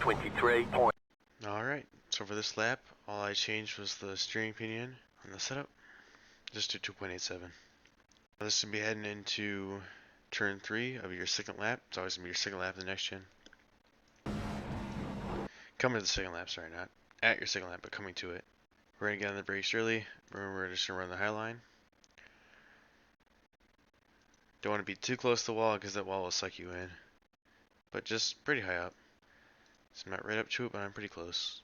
23 point. Alright, so for this lap, all I changed was the steering pinion on the setup. Just to 2.87. Now this will be heading into turn 3 of your second lap. It's always going to be your second lap in the next gen. Coming to the second lap, sorry, not at your second lap, but coming to it. We're going to get on the brakes early. Remember, we're just going to run the high line. Don't want to be too close to the wall because that wall will suck you in. But just pretty high up. So I'm not right up to it, but I'm pretty close.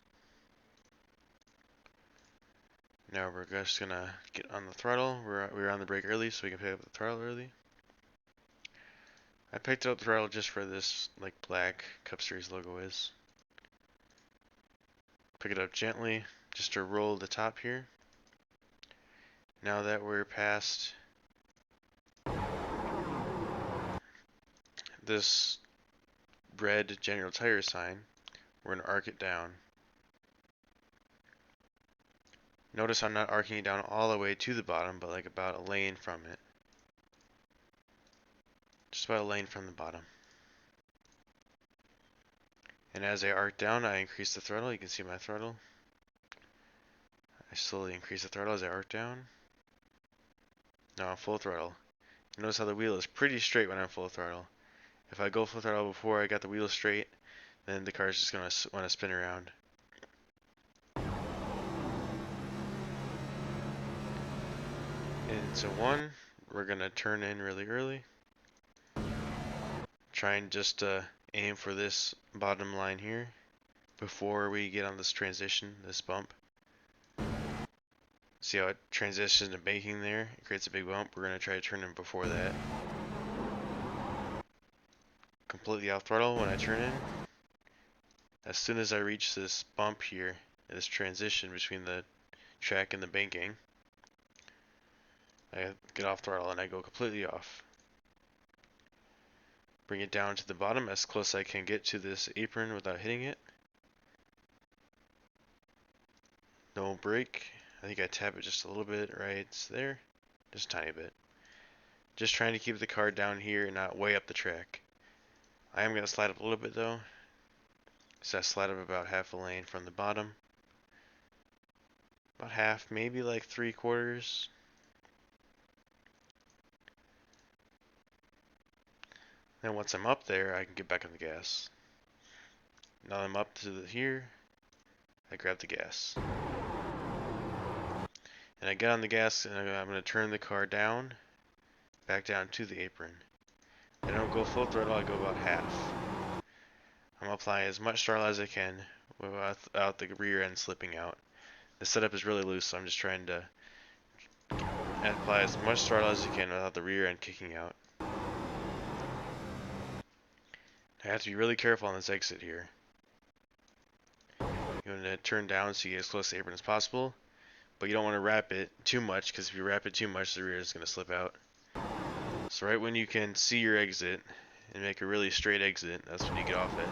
Now we're just going to get on the throttle. We're on the brake early so we can pick up the throttle early. I picked up the throttle just for this like black Cup Series logo is. Pick it up gently just to roll the top here. Now that we're past this red general tire sign, we're going to arc it down. Notice I'm not arcing it down all the way to the bottom, but like about a lane from it. Just about a lane from the bottom. And as I arc down, I increase the throttle. You can see my throttle. I slowly increase the throttle as I arc down. Now I'm full throttle. Notice how the wheel is pretty straight when I'm full throttle. If I go full throttle before I got the wheel straight, then the car is just going to want to spin around. Into one, we're going to turn in really early. Try and just aim for this bottom line here before we get on this transition, this bump. See how it transitions to banking there? It creates a big bump. We're going to try to turn in before that. Completely off throttle when I turn in. As soon as I reach this bump here, this transition between the track and the banking, I get off throttle and I go completely off. Bring it down to the bottom as close as I can get to this apron without hitting it. No brake. I think I tap it just a little bit right there. Just a tiny bit. Just trying to keep the car down here and not way up the track. I am going to slide up a little bit though. So I slide up about half a lane from the bottom. About half, maybe like 3/4. Then once I'm up there, I can get back on the gas. Now I'm up to here, I grab the gas. And I get on the gas and I'm going to turn the car down, back down to the apron. I don't go full throttle, I go about half. I'm applying as much throttle as I can without the rear end slipping out. The setup is really loose, so I'm just trying to apply as much throttle as I can without the rear end kicking out. I have to be really careful on this exit here. You want to turn down so you get as close to the apron as possible, but you don't want to wrap it too much, because if you wrap it too much, the rear is going to slip out. So right when you can see your exit and make a really straight exit, that's when you get off it.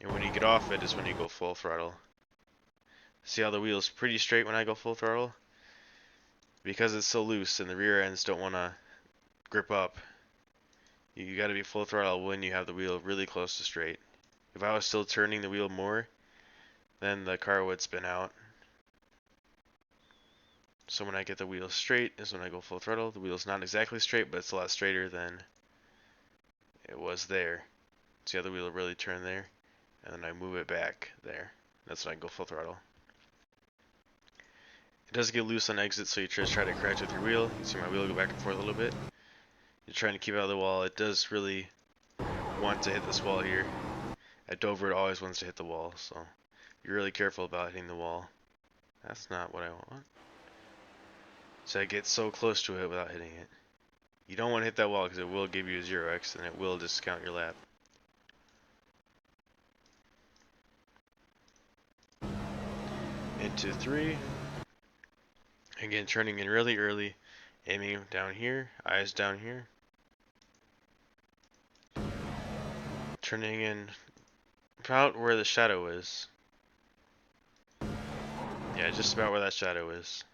And when you get off it is when you go full throttle. See how the wheel is pretty straight when I go full throttle? Because it's so loose and the rear ends don't want to grip up, you got to be full throttle when you have the wheel really close to straight. If I was still turning the wheel more, then the car would spin out. So when I get the wheel straight is when I go full throttle. The wheel's not exactly straight, but it's a lot straighter than it was there. See how the wheel really turned there? And then I move it back there. That's when I go full throttle. It does get loose on exit, so you just try to correct with your wheel. You see my wheel go back and forth a little bit. You're trying to keep it out of the wall. It does really want to hit this wall here. At Dover, it always wants to hit the wall, so you're really careful about hitting the wall. That's not what I want. So I get so close to it without hitting it. You don't want to hit that wall because it will give you a 0x and it will discount your lap. Into 3. Again, turning in really early, aiming down here, eyes down here. Turning in about where the shadow is. Yeah, just about where that shadow is.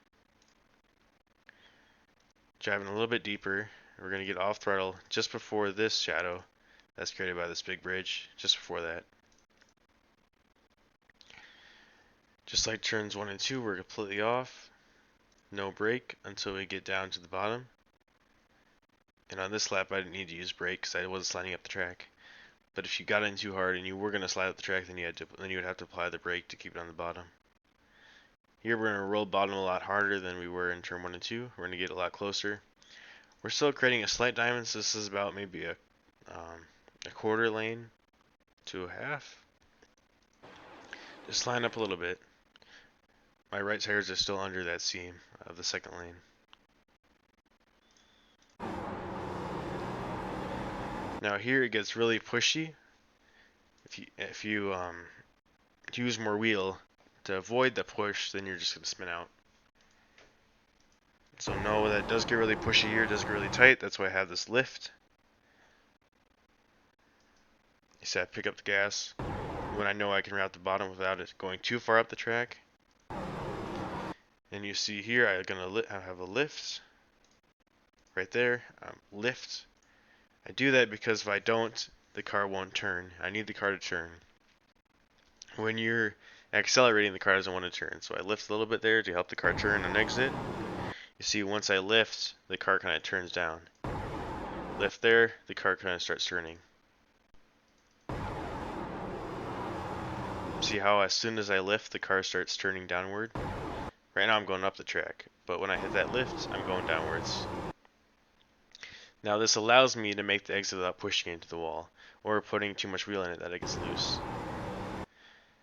Driving a little bit deeper. We're going to get off throttle just before this shadow, that's created by this big bridge just before that. Just like turns 1 and 2, we're completely off. No brake until we get down to the bottom. And on this lap, I didn't need to use brake because I wasn't sliding up the track. But if you got in too hard and you were going to slide up the track, then you would have to apply the brake to keep it on the bottom. Here we're going to roll bottom a lot harder than we were in turn 1 and 2. We're going to get a lot closer. We're still creating a slight diamond, so this is about maybe a quarter lane to a half. Just line up a little bit. My right tires are still under that seam of the second lane. Now here it gets really pushy. If you use more wheel to avoid the push, then you're just going to spin out. So no, that does get really pushy here, it does get really tight. That's why I have this lift. You see I pick up the gas when I know I can route the bottom without it going too far up the track. And you see here I have a lift right there. Lift. I do that because if I don't, the car won't turn. I need the car to turn. When you're accelerating, the car doesn't want to turn. So I lift a little bit there to help the car turn and exit. You see once I lift, the car kind of turns down. Lift there, the car kind of starts turning. See how as soon as I lift, the car starts turning downward? Right now I'm going up the track, but when I hit that lift, I'm going downwards. Now this allows me to make the exit without pushing into the wall, or putting too much wheel in it that it gets loose.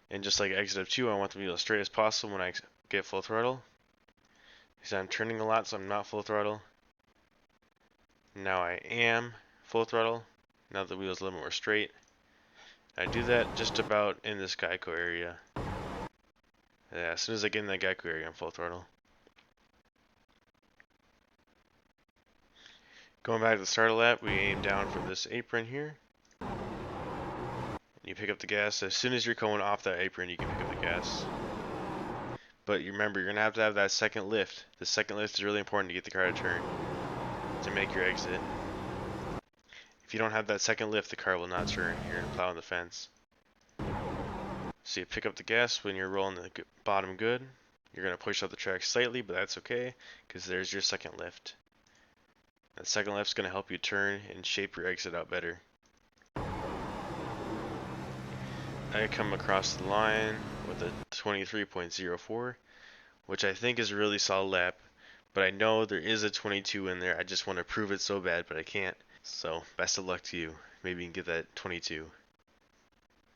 And just like exit of 2, I want the wheel as straight as possible when I get full throttle. So I'm turning a lot, so I'm not full throttle. Now I am full throttle. Now the wheel is a little more straight. I do that just about in this Geico area. Yeah, as soon as I get in that Geico area, I'm full throttle. Going back to the start of the lap, we aim down for this apron here. You pick up the gas. As soon as you're going off that apron, you can pick up the gas. But you remember, you're going to have that second lift. The second lift is really important to get the car to turn, to make your exit. If you don't have that second lift, the car will not turn. You're going to plow on the fence. So you pick up the gas when you're rolling the bottom good. You're going to push out the track slightly, but that's okay, because there's your second lift. That second lift is going to help you turn and shape your exit out better. I come across the line with a 23.04, which I think is a really solid lap, but I know there is a 22 in there. I just want to prove it so bad, but I can't. So best of luck to you. Maybe you can get that 22.